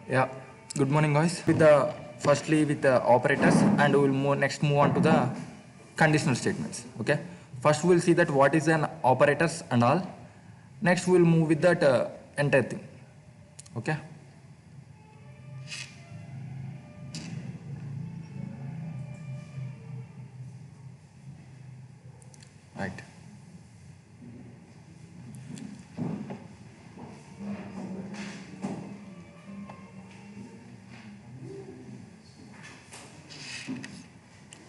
Yeah, good morning, guys. With the firstly with the operators, and we will next move on to the conditional statements. Okay. First, we'll see that what is an operators and all. Next, we'll move with that entire thing. Okay. Right.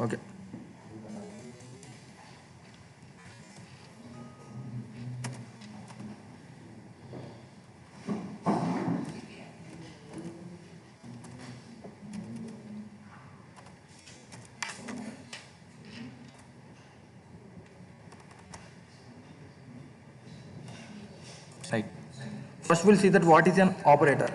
Okay. Right. First, we'll see that what is an operator.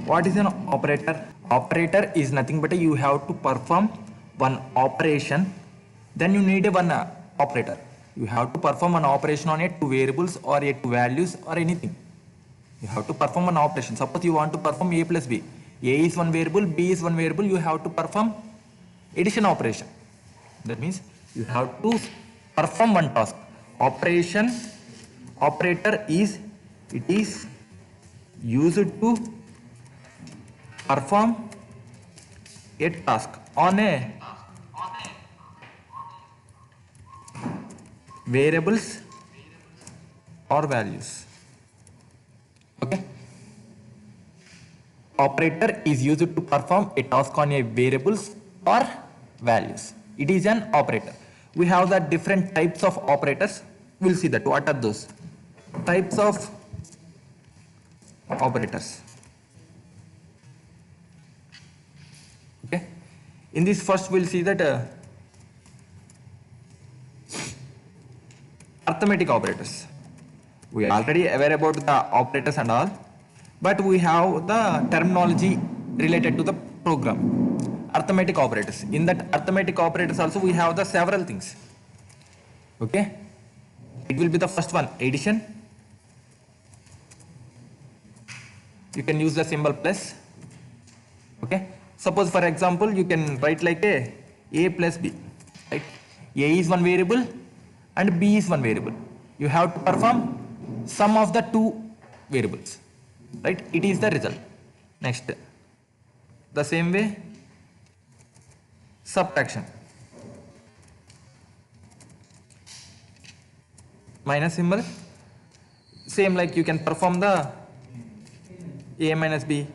What is an operator? Operator is nothing but you have to perform one operation. Then you need a one operator. You have to perform an operation on a two variables or a two values or anything. You have to perform an operation. Suppose you want to perform a plus b. A is one variable, b is one variable. You have to perform addition operation. That means you have to perform one task. Operator is used to perform a task on a variables or values. Okay. Operator is used to perform a task on a variables or values. It is an operator. We have the different types of operators. We'll see that. What are those types of operators? Okay. In this first we'll see that arithmetic operators. We are already aware about the operators and all, but we have the terminology related to the program. Arithmetic operators. In that arithmetic operators also we have the several things. Okay. It will be the first one, addition. You can use the symbol plus. Okay. Suppose for example you can write like a plus b. Right. A is one variable and b is one variable. You have to perform sum of the two variables. Right. It is the result. Next. The same way subtraction. Minus symbol. Same like you can perform the a minus b.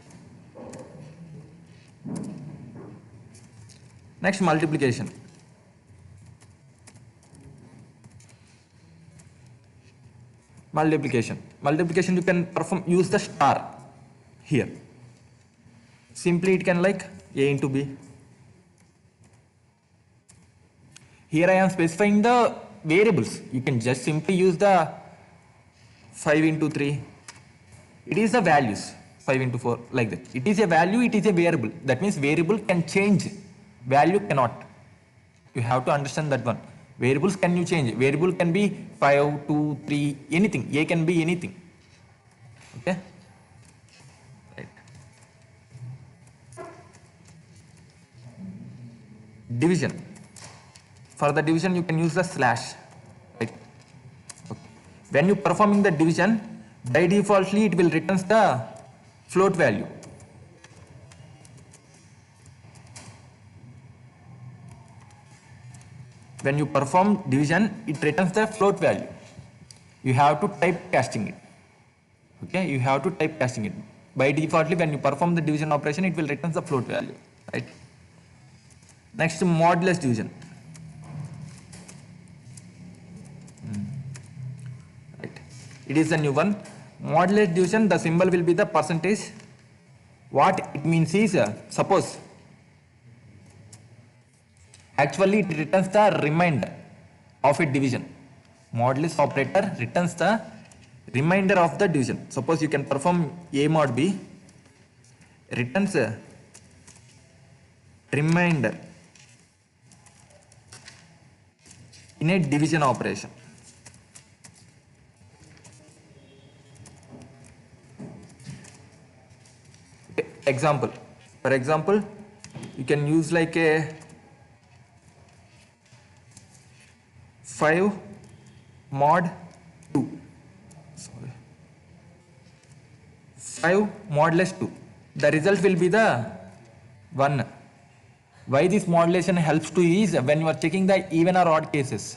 Next, multiplication. Multiplication you can perform, use the star here. Simply it can like a into b. Here I am specifying the variables. You can just simply use the 5 into 3. It is the values. 5 into 4 like that. It is a value, it is a variable. That means variable can change. Value cannot. You have to understand that one. Variables can you change. Variable can be 5, 2, 3, anything. A can be anything. Okay. Right. Division. For the division you can use the slash. Right. Okay. When you performing the division, by defaultly it will returns the float value. When you perform division, it returns the float value. You have to type casting it. Okay, you have to type casting it. By defaultly, when you perform the division operation, it will return the float value. Right. Next, modulus division. Right. It is the new one. Modulus division, the symbol will be the percentage. What it means is, suppose actually it returns the remainder of a division. Modulus operator returns the remainder of the division. Suppose you can perform A mod B, returns a remainder in a division operation. Example. For example, you can use like a 5 mod 2. Sorry. 5 modulus 2. The result will be the 1. Why this modulation helps to is when you are checking the even or odd cases,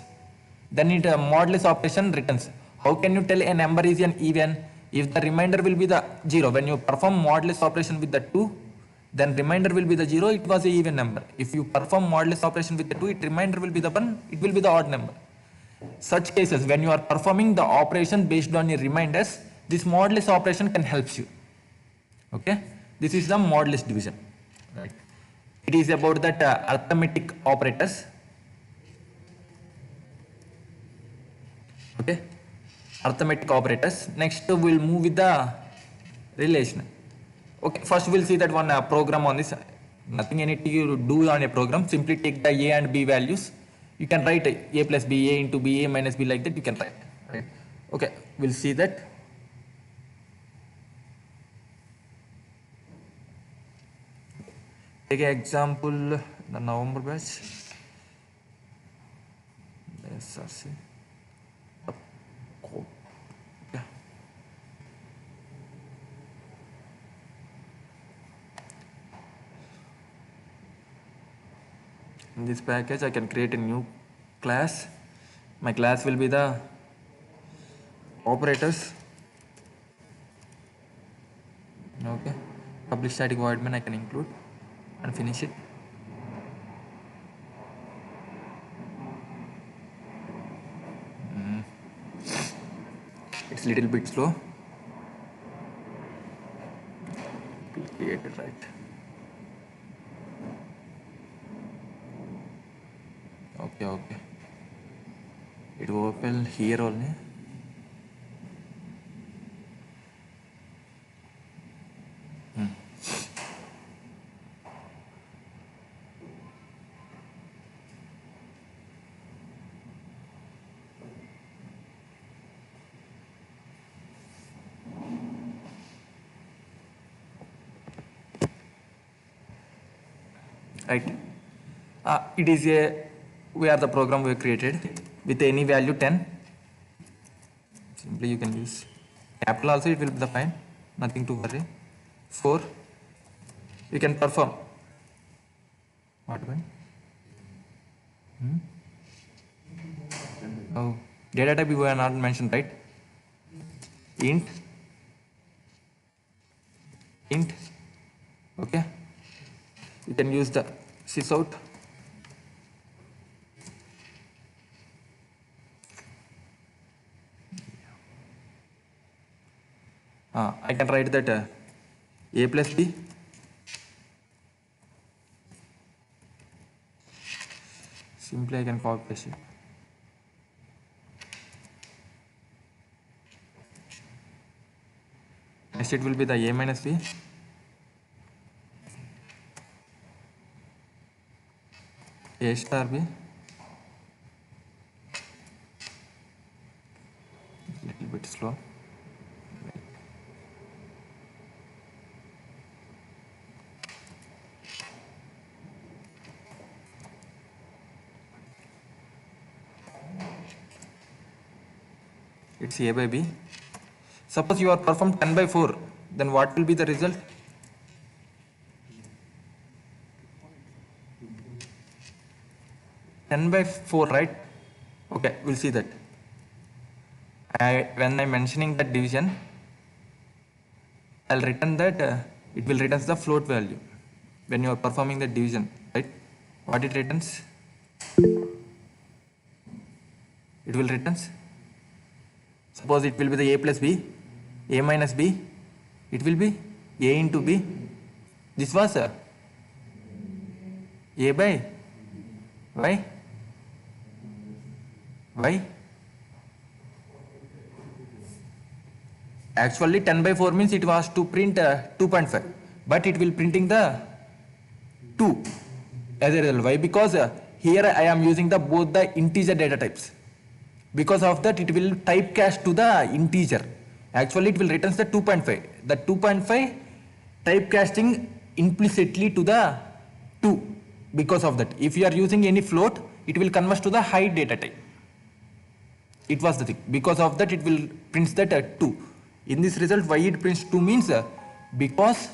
then it modulus operation returns. How can you tell a number is an even if the remainder will be the 0? When you perform modulus operation with the 2, then remainder will be the 0, it was a even number. If you perform modulus operation with the 2, it remainder will be the 1, it will be the odd number. Such cases, when you are performing the operation based on your reminders, this modulus operation can help you. Okay, this is the modulus division. Right. It is about that arithmetic operators. Okay, arithmetic operators. Next we'll move with the relation. Okay, first we'll see that one program on this. Nothing you need to do on a program. Simply take the A and B values. You can write A plus B, A into B, A minus B, like that you can write. Right. Okay, we'll see that. Take an example, the November batch. SRC. Okay. In this package, I can create a new class. My class will be the operators. Okay. Public static void main I can include and finish it. It's a little bit slow. We'll create it right. Okay. It will open here only. Right. It is we are the program we created with any value 10. Simply you can use capital also, it will be the fine, nothing to worry. 4. You can perform what one? Oh, data type we were not mentioned, right? Int. Okay. You can use the sysout. I can write that A plus B simply I can copy paste it. Next it will be the A minus B. A star B. Little bit slow. It's A by B. Suppose you are performed 10 by 4, then what will be the result? Ten by 4, right? Okay, we'll see that. When I'm mentioning that division, I'll return that it will return the float value when you are performing the division, right? What it returns? It will returns. Suppose it will be the A plus B, A minus B, it will be A into B. This was A by Y. Actually 10 by 4 means it was to print 2.5, but it will printing the 2 as a result. Why? Because here I am using the both the integer data types. Because of that it will typecast to the integer. Actually it will returns the 2.5. The 2.5 typecasting implicitly to the 2. Because of that, if you are using any float, it will convert to the high data type. It was the thing. Because of that it will prints that 2. In this result, why it prints 2 means because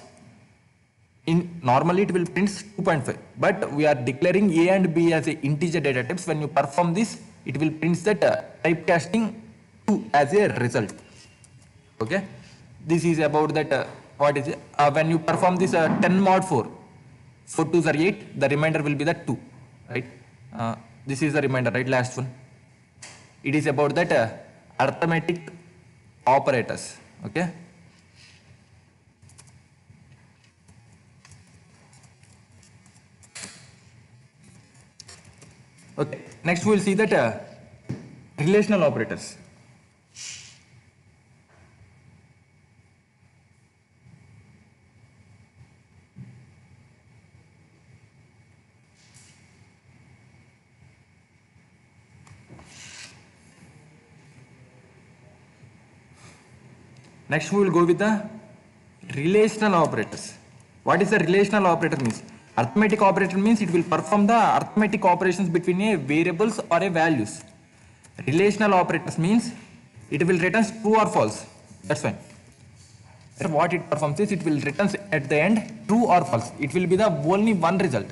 in normally it will prints 2.5, but we are declaring A and B as a integer data types. When you perform this, it will prints that typecasting 2 as a result. Okay, this is about that what is it? When you perform this 10 mod 4, 4 2s are 8, the remainder will be the 2, right? This is the remainder, right? Last one. It is about that arithmetic operators. Okay. Okay. Next we will see that relational operators. Next we will go with the relational operators. What is the relational operator means? Arithmetic operator means it will perform the arithmetic operations between a variables or a values. Relational operators means it will return true or false. That's fine. What it performs is it will return at the end true or false. It will be the only one result.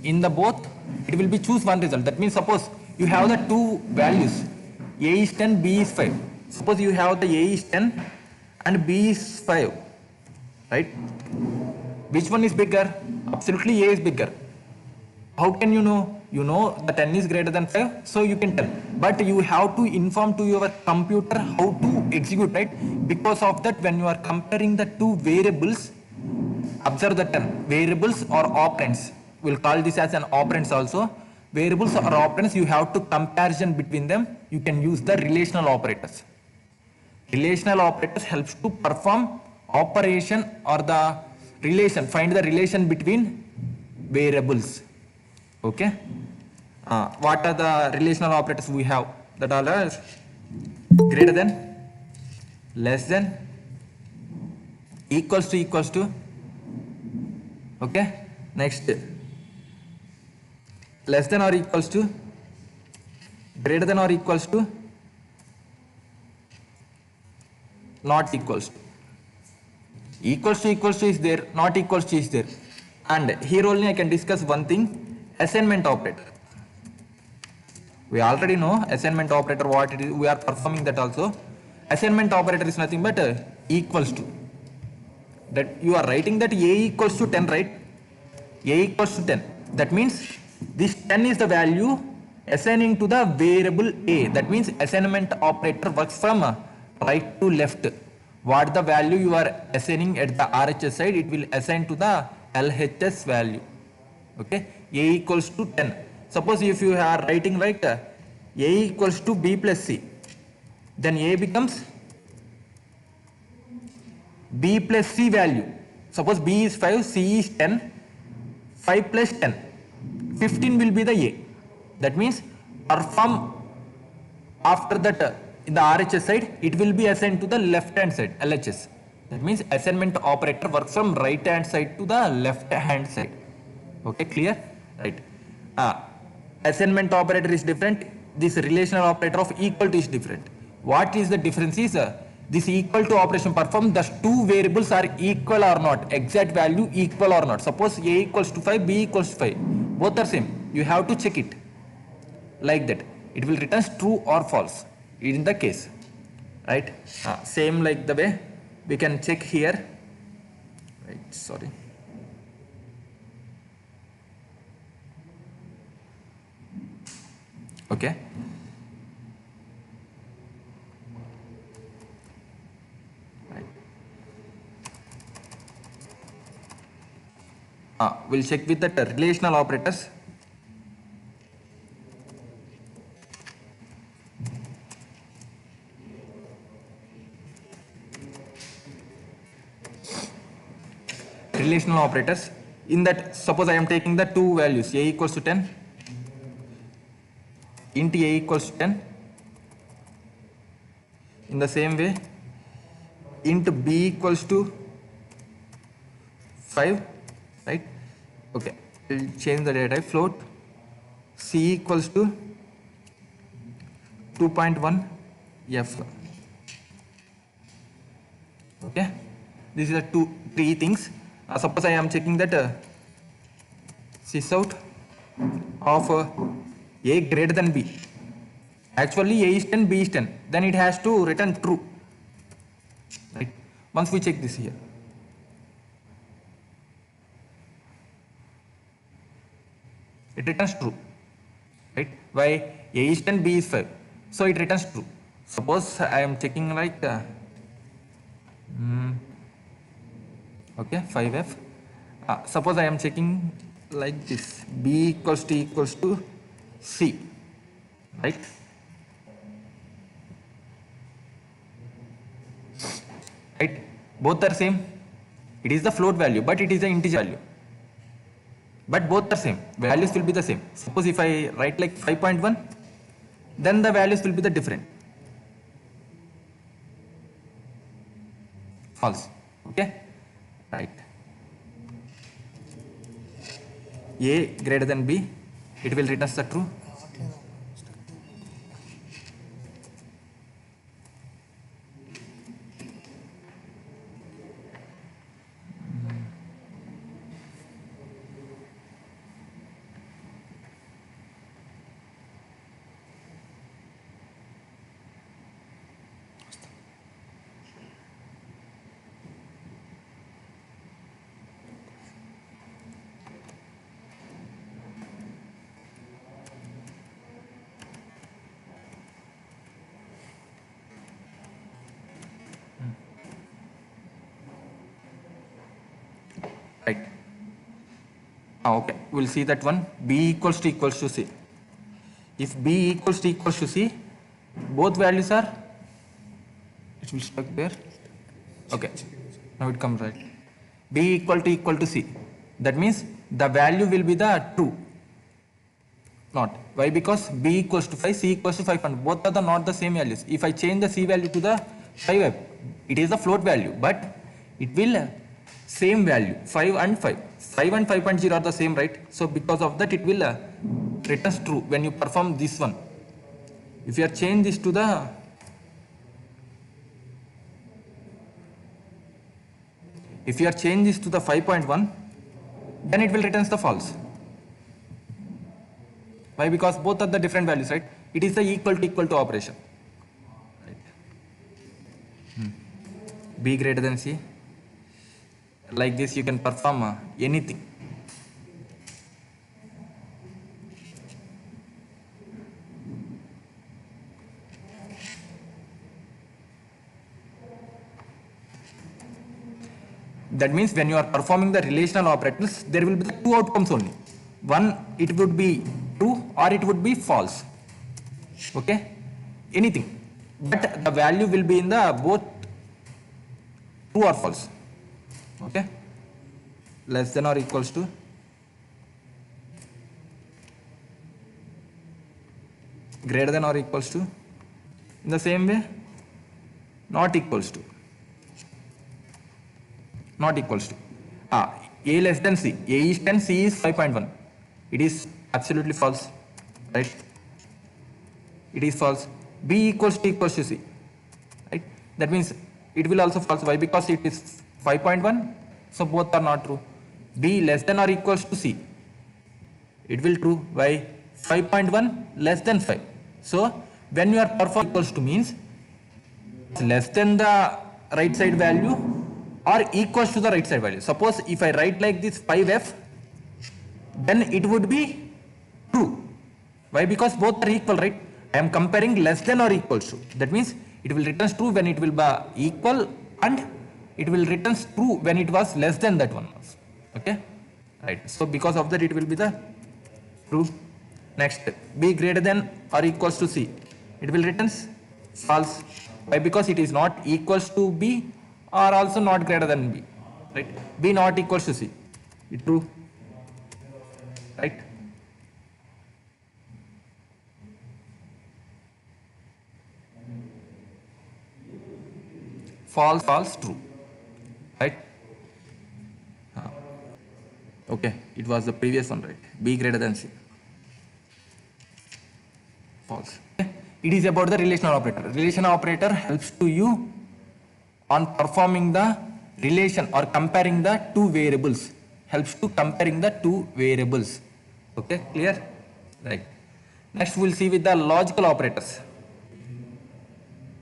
In the both, it will be choose one result. That means suppose you have the two values, A is 10, B is 5. Suppose you have the A is 10 and B is 5, right? Which one is bigger? Absolutely A is bigger. How can you know? You know the 10 is greater than 5, so you can tell. But you have to inform to your computer how to execute, right? Because of that, when you are comparing the two variables, observe the term variables or operands. We'll call this as an operands also. Variables or operands, you have to comparison between them. You can use the relational operators. Relational operators helps to perform operation or the relation, find the relation between variables. Okay. What are the relational operators we have? That are greater than, less than, equals to. Okay. Next, less than or equals to, greater than or equals to, not equals to. Equals to is there, not equals to is there. And here only I can discuss one thing, assignment operator. We already know assignment operator what it is, we are performing that also. Assignment operator is nothing but equals to. That you are writing that A equals to 10, right? A equals to 10. That means this 10 is the value assigning to the variable A. That means assignment operator works from right to left. What the value you are assigning at the RHS side, it will assign to the LHS value. Okay, A equals to 10. Suppose if you are writing like A equals to B plus C, then A becomes B plus C value. Suppose B is 5, C is 10, 5 plus 10, 15 will be the A. That means perform after that in the RHS side, it will be assigned to the left hand side, LHS. That means assignment operator works from right hand side to the left hand side. Okay, clear? Right. Assignment operator is different. This relational operator of equal to is different. What is the difference is this equal to operation performed, the two variables are equal or not, exact value equal or not. Suppose A equals to 5, B equals to 5. Both are same. You have to check it like that. It will return true or false in the case. Right? Same like the way we can check here. Right, sorry. Okay. We'll check with the relational operators. relational operators. In that, suppose I am taking the two values, a equals to 10, int a equals to 10. In the same way, int b equals to 5, right? Okay, we'll change the data type, float, c equals to 2.1 f. Okay, these are three things. Suppose I am checking that sys out of a greater than b. Actually, a is 10, b is 10. Then it has to return true. Right? Once we check this here. It returns true. Right? Why? A is 10, b is 5. So it returns true. Suppose I am checking like okay, 5f. Suppose I am checking like this, b equals to c, right? Right? Both are same. It is the float value, but it is the integer value. But both are same. Values will be the same. Suppose if I write like 5.1, then the values will be the different. False. Okay? Right. A greater than b, it will return the true. Right. Okay, we'll see that one. B equals to C. If B equals to C, both values are, it will stuck there. Okay, now it comes right. B equal to C. That means the value will be the true. Not. Why? Because B equals to 5, C equals to 5, and both are not the same values. If I change the C value to the 5, it is the float value, but it will same value, 5 and 5. 5 and 5.0 are the same, right? So because of that, it will returns true when you perform this one. If you are change this to the if you are change this to the 5.1, then it will returns the false. Why? Because both are the different values, right? It is the equal to operation. Right. B greater than C. Like this, you can perform anything. That means when you are performing the relational operators, there will be the two outcomes only. One, it would be true or it would be false. Okay? Anything. But the value will be in the both true or false. Okay? Less than or equals to. Greater than or equals to. In the same way, not equals to. Not equals to. A less than C. A is 10, C is 5.1. It is absolutely false. Right? It is false. B equals to C. Right? That means it will also false. Why? Because it is 5.1. So both are not true. B less than or equals to C. It will true. Why? 5.1 less than 5. So when you are performing equals to means less than the right side value or equals to the right side value. Suppose if I write like this 5f, then it would be true. Why? Because both are equal, right? I am comparing less than or equals to. That means it will return true when it will be equal, and it will return true when it was less than that one. Okay? Right. So because of that, it will be the true. Next, B greater than or equals to C. It will return false. Why? Because it is not equals to B or also not greater than B. Right? B not equals to C. It true, right? False, false, true, right? Okay, it was the previous one, right? B greater than C. False. Okay. It is about the relational operator. Relational operator helps to you on performing the relation or comparing the two variables. Helps to comparing the two variables. Okay, clear? Right. Next we'll see with the logical operators.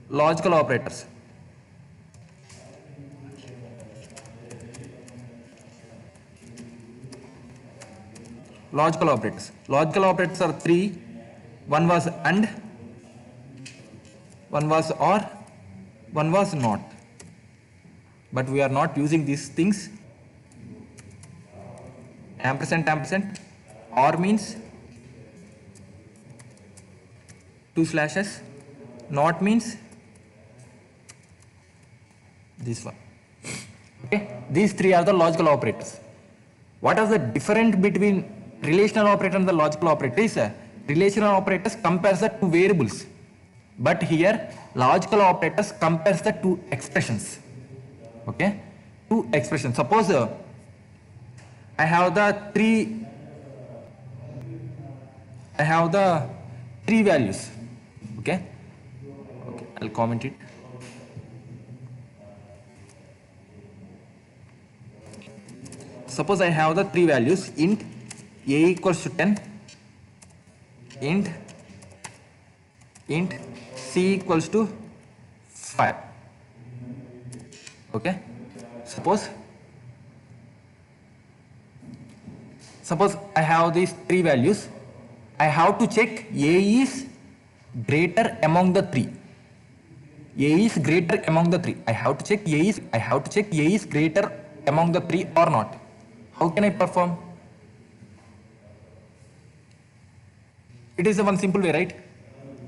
Logical operators. Logical operators. Logical operators are three. One was and, one was or, one was not. But we are not using these things. Ampersand, ampersand. Or means two slashes. Not means this one. Okay. These three are the logical operators. What is the difference between relational operator and the logical operator is relational operators compares the two variables, but here logical operators compares the two expressions. Okay, two expressions. Suppose I have the three values. Okay, I'll comment it. Suppose I have the three values: int a equals to 10, int c equals to 5. Okay, suppose I have these three values. I have to check a is greater among the three. A is greater among the three. I have to check a is greater among the three or not. How can I perform? It is the one simple way, right?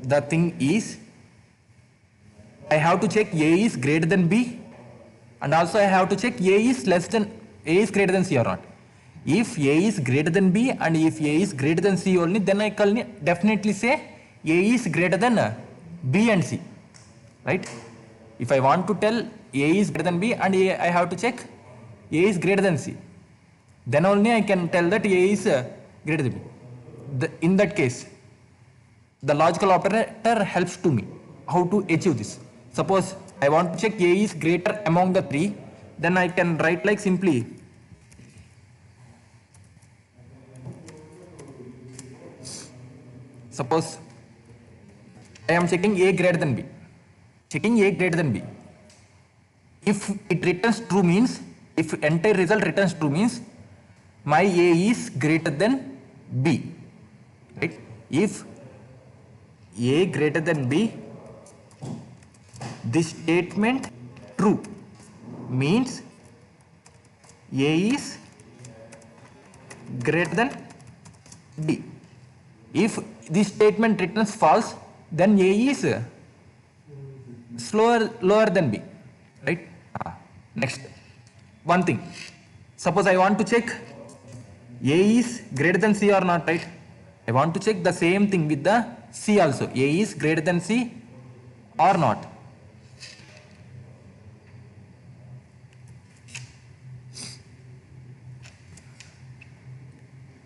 The thing is, I have to check A is greater than B, and also I have to check A is greater than C or not. If A is greater than B and if A is greater than C only, then I can definitely say A is greater than B and C, right? If I want to tell A is greater than B and I have to check A is greater than C, then only I can tell that A is greater than B. In that case, the logical operator helps to me how to achieve this. Suppose I want to check A is greater among the three, then I can write like simply suppose I am checking A greater than B. Checking A greater than B. If it returns true means, if entire result returns true means my A is greater than B. Right? If A greater than B, this statement true means A is greater than B. If this statement returns false, then A is lower than B, right? Next, one thing. Suppose I want to check A is greater than C or not, right? I want to check the same thing with the C also. A is greater than C or not.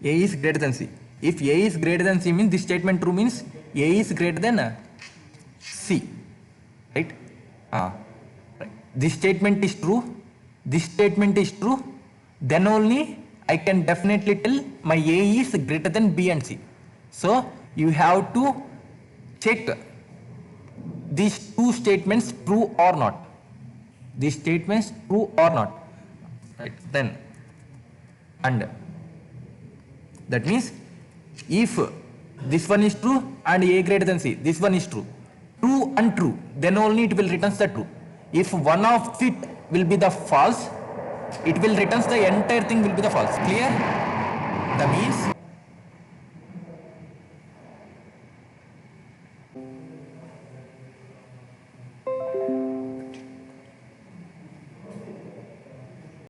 A is greater than C. If A is greater than C means this statement true means A is greater than C, right? Right. This statement is true. This statement is true. Then only I can definitely tell my A is greater than B and C. So you have to check these two statements true or not. These statements true or not. Right. Then and that means if this one is true and A greater than C, this one is true. True and true, then only it will returns the true. If one of it will be the false, it will returns the entire thing will be the false. Clear? That means